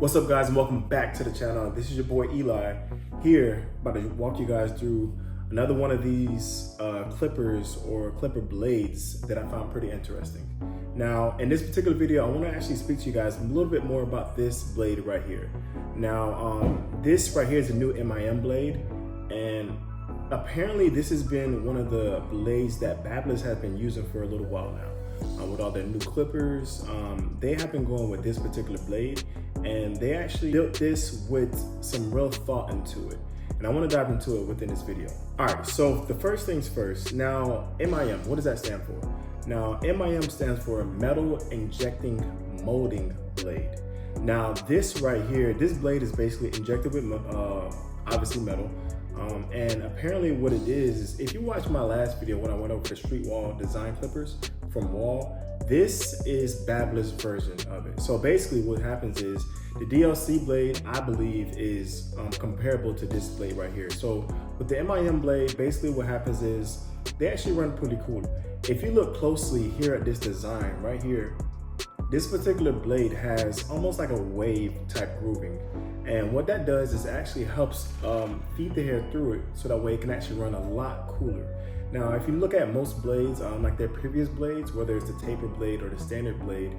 What's up, guys, and welcome back to the channel. This is your boy Eli here, about to walk you guys through another one of these clippers or clipper blades that I found pretty interesting. Now, in this particular video, I want to actually speak to you guys a little bit more about this blade right here. Now, this right here is a new MIM blade, and apparently this has been one of the blades that BABYLISS has been using for a little while now. With all their new clippers, they have been going with this particular blade, and they actually built this with some real thought into it. And I want to dive into it within this video. All right, so the first things first. Now, MIM, what does that stand for? Now, MIM stands for Metal Injecting Molding Blade. Now, this right here, this blade is basically injected with obviously metal. And apparently what it is if you watch my last video when I went over the street wall design clippers from Wall, this is BABYLISS version of it. So basically what happens is the DLC blade, I believe, is comparable to this blade right here. So with the MIM blade, basically what happens is they actually run pretty cool. If you look closely here at this design right here, this particular blade has almost like a wave type grooving. And what that does is it actually helps feed the hair through it so that way it can actually run a lot cooler. Now, if you look at most blades, like their previous blades, whether it's the taper blade or the standard blade,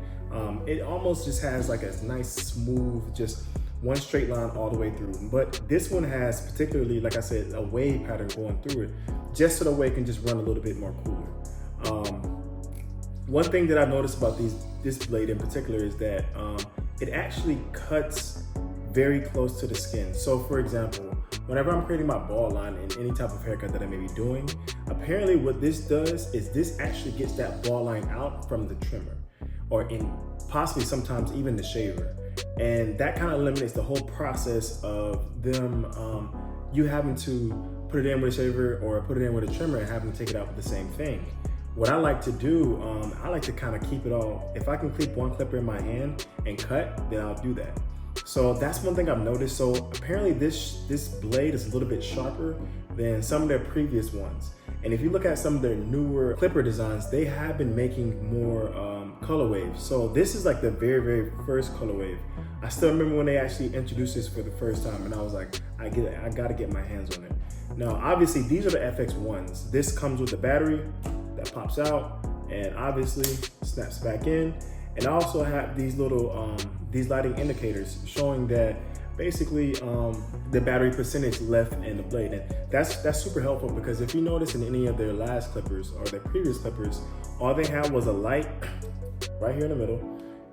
it almost just has like a nice smooth, just one straight line all the way through. But this one has particularly, like I said, a wave pattern going through it, just so that way it can just run a little bit more cooler. One thing that I've noticed about this blade in particular is that it actually cuts very close to the skin. So for example, whenever I'm creating my ball line in any type of haircut that I may be doing, apparently what this does is this actually gets that ball line out from the trimmer, or in possibly sometimes even the shaver. And that kind of eliminates the whole process of them, you having to put it in with a shaver or put it in with a trimmer and having to take it out with the same thing. What I like to do, I like to kind of keep it all. If I can keep one clipper in my hand and cut, then I'll do that. So that's one thing I've noticed. So apparently this blade is a little bit sharper than some of their previous ones. And if you look at some of their newer clipper designs, they have been making more color waves. So this is like the very, very first color wave. I still remember when they actually introduced this for the first time, and I was like, I gotta get my hands on it. Now, obviously these are the FX ones. This comes with the battery that pops out and obviously snaps back in. And I also have these little these lighting indicators showing that basically the battery percentage left in the blade. And that's super helpful, because if you notice in any of their last clippers or their previous clippers, all they had was a light right here in the middle,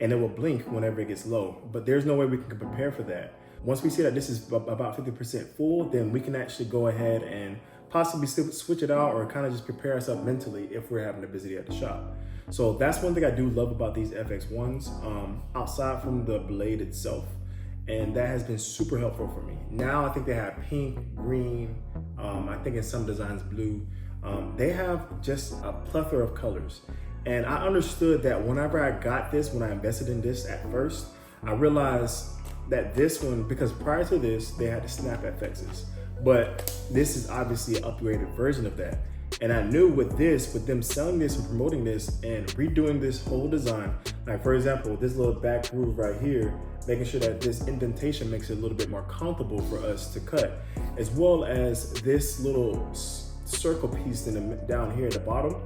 and it will blink whenever it gets low. But there's no way we can prepare for that. Once we see that this is about 50% full, then we can actually go ahead and possibly switch it out, or kind of just prepare ourselves mentally if we're having a busy day at the shop. So that's one thing I do love about these FX ones, outside from the blade itself. And that has been super helpful for me. Now I think they have pink, green, I think in some designs blue. They have just a plethora of colors. And I understood that whenever I got this, when I invested in this at first, I realized that this one, because prior to this, they had the snap FXs. But this is obviously an upgraded version of that. And I knew with them selling this and promoting this and redoing this whole design, like for example, this little back groove right here, making sure that this indentation makes it a little bit more comfortable for us to cut, as well as this little circle piece down here at the bottom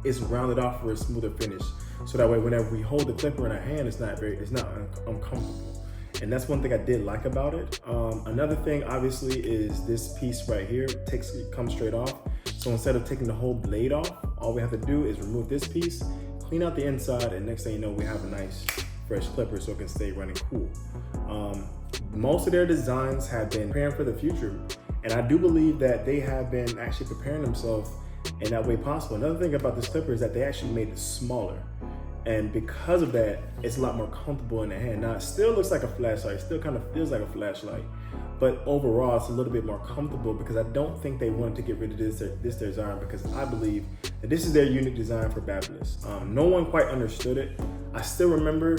is rounded off for a smoother finish. So that way, whenever we hold the clipper in our hand, it's not uncomfortable. And that's one thing I did like about it. Another thing, obviously, is this piece right here comes straight off. So instead of taking the whole blade off, all we have to do is remove this piece, clean out the inside, and next thing you know, we have a nice fresh clipper so it can stay running cool. Most of their designs have been preparing for the future, and I do believe that they have been actually preparing themselves in that way possible. Another thing about this clipper is that they actually made it smaller. And because of that, it's a lot more comfortable in the hand. Now, it still looks like a flashlight. It still kind of feels like a flashlight. But overall, it's a little bit more comfortable, because I don't think they wanted to get rid of this design, because I believe that this is their unique design for BABYLISS. No one quite understood it. I still remember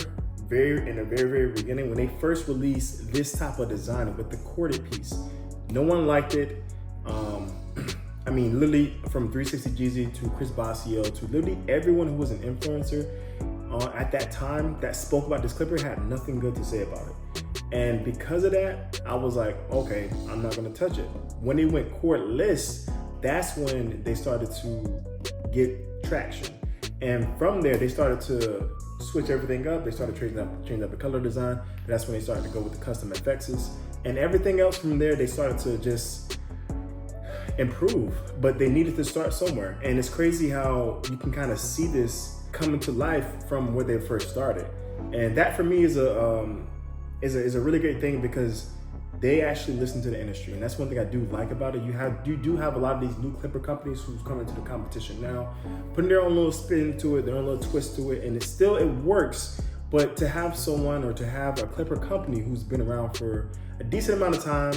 in the very, very beginning when they first released this type of design with the corded piece. No one liked it. I mean, literally from 360 Jeezy to Chris Basio to literally everyone who was an influencer at that time that spoke about this clipper had nothing good to say about it. And because of that, I was like, okay, I'm not gonna touch it. When they went cordless, that's when they started to get traction. And from there, they started to switch everything up. They started changing up the color design. That's when they started to go with the custom FXs. And everything else from there, they started to just improve. But they needed to start somewhere. And it's crazy how you can kind of see this coming to life from where they first started. And that for me is a really great thing, because they actually listen to the industry. And that's one thing I do like about it. You do have a lot of these new clipper companies who's coming to the competition now, putting their own little spin to it, their own little twist to it, and it works. But to have someone, or to have a clipper company who's been around for a decent amount of time,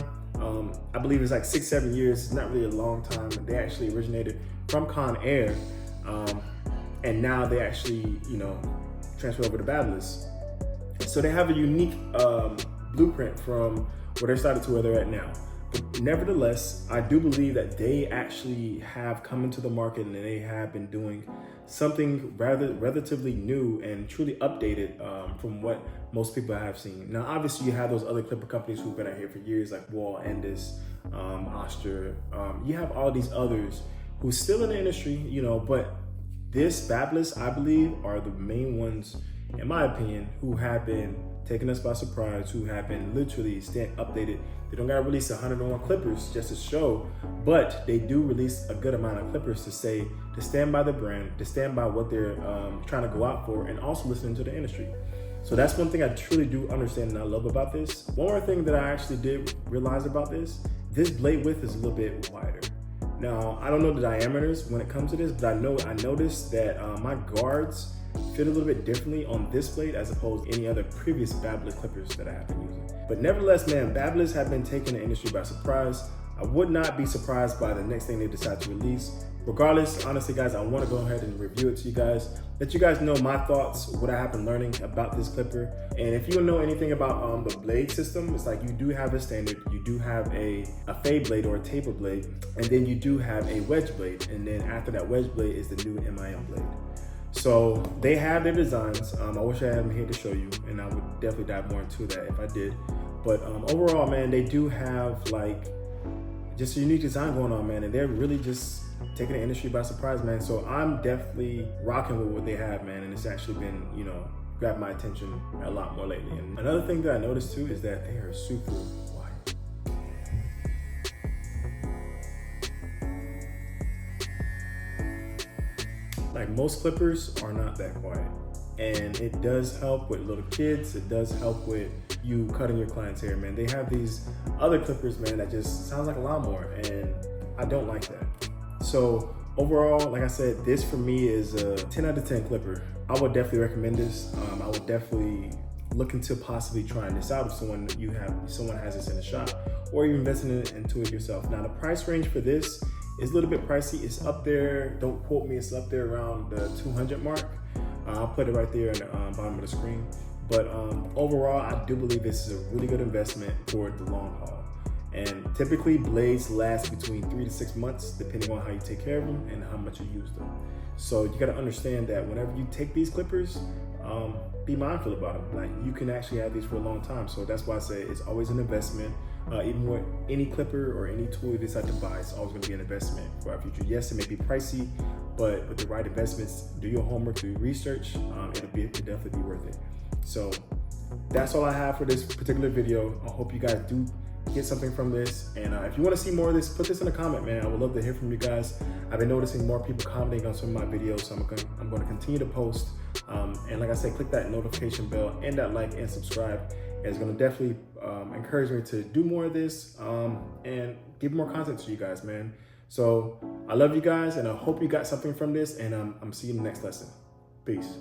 I believe it's like 6-7 years, it's not really a long time. They actually originated from Con Air, and now they actually, transfer over to BABYLISS. So they have a unique blueprint from where they started to where they're at now. But nevertheless, I do believe that they actually have come into the market, and they have been doing something relatively new and truly updated from what most people have seen. Now, obviously, you have those other clipper companies who've been out here for years, like Wall, Endis, Oster. You have all these others who's still in the industry, but this BABYLISS, I believe, are the main ones, in my opinion, who have been taking us by surprise, who have been literally staying updated. They don't gotta release 101 clippers just to show, but they do release a good amount of clippers to stand by the brand, to stand by what they're trying to go out for, and also listening to the industry. So that's one thing I truly do understand and I love about this. One more thing that I actually did realize about this blade width is a little bit wider. Now, I don't know the diameters when it comes to this, but I noticed that my guards fit a little bit differently on this blade as opposed to any other previous BABYLISS clippers that I have been using. But nevertheless, man, BABYLISS have been taking the industry by surprise. I would not be surprised by the next thing they decide to release. Regardless, honestly, guys, I want to go ahead and review it to you guys, let you guys know my thoughts, what I have been learning about this clipper. And if you don't know anything about the blade system, it's like you do have a standard, you do have a fade blade or a taper blade, and then you do have a wedge blade. And then after that wedge blade is the new MIM Blade. So they have their designs. I wish I had them here to show you, and I would definitely dive more into that if I did. But overall, man, they do have like just a unique design going on, man, and they're really just taking the industry by surprise, man. So I'm definitely rocking with what they have, man, and it's actually been, grabbed my attention a lot more lately. And another thing that I noticed too is that they are super quiet. Like most clippers are not that quiet. And it does help with little kids. It does help with you cutting your client's hair, man. They have these other clippers, man, that just sounds like a lawnmower, and I don't like that. So overall, like I said, this for me is a 10 out of 10 clipper. I would definitely recommend this. I would definitely look into possibly trying this out if someone has this in the shop, or even investing into it yourself. Now the price range for this is a little bit pricey. It's up there, don't quote me, it's up there around the 200 mark. I'll put it right there in the bottom of the screen. But overall, I do believe this is a really good investment for the long haul. And typically blades last between 3 to 6 months, depending on how you take care of them and how much you use them. So you gotta understand that whenever you take these clippers, be mindful about them. Like, you can actually have these for a long time. So that's why I say it's always an investment. Even with any clipper or any tool you decide to buy, it's always gonna be an investment for our future. Yes, it may be pricey, but with the right investments, do your homework, do your research, it'll definitely be worth it. So that's all I have for this particular video. I hope you guys do get something from this. And if you want to see more of this, put this in a comment, man. I would love to hear from you guys. I've been noticing more people commenting on some of my videos, so I'm going to continue to post. And like I said, click that notification bell and that like and subscribe. It's going to definitely encourage me to do more of this and give more content to you guys, man. So I love you guys, and I hope you got something from this, and I'm seeing you in the next lesson. Peace.